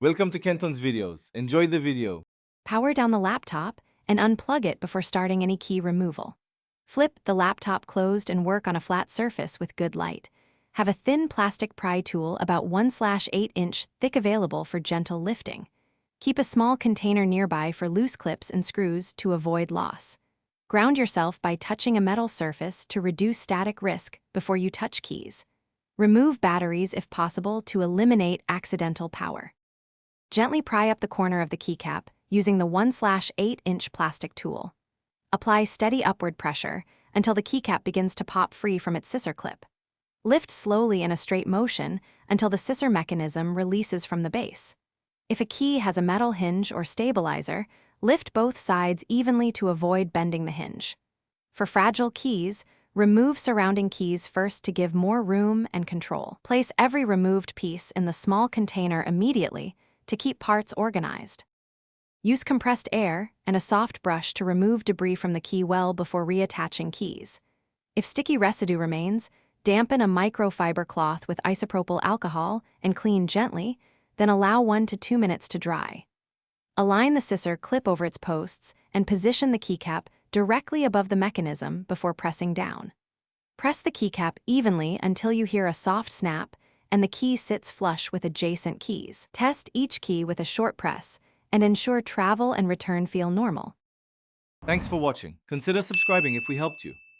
Welcome to Kenton's videos. Enjoy the video. Power down the laptop and unplug it before starting any key removal. Flip the laptop closed and work on a flat surface with good light. Have a thin plastic pry tool about 1/8 inch thick available for gentle lifting. Keep a small container nearby for loose clips and screws to avoid loss. Ground yourself by touching a metal surface to reduce static risk before you touch keys. Remove batteries if possible to eliminate accidental power. Gently pry up the corner of the keycap using the 1/8 inch plastic tool. Apply steady upward pressure until the keycap begins to pop free from its scissor clip. Lift slowly in a straight motion until the scissor mechanism releases from the base. If a key has a metal hinge or stabilizer, lift both sides evenly to avoid bending the hinge. For fragile keys, remove surrounding keys first to give more room and control. Place every removed piece in the small container immediately to keep parts organized. Use compressed air and a soft brush to remove debris from the key well before reattaching keys. If sticky residue remains, dampen a microfiber cloth with isopropyl alcohol and clean gently, then allow 1 to 2 minutes to dry. Align the scissor clip over its posts and position the keycap directly above the mechanism before pressing down. Press the keycap evenly until you hear a soft snap and the key sits flush with adjacent keys. Test each key with a short press and ensure travel and return feel normal. Thanks for watching. Consider subscribing if we helped you.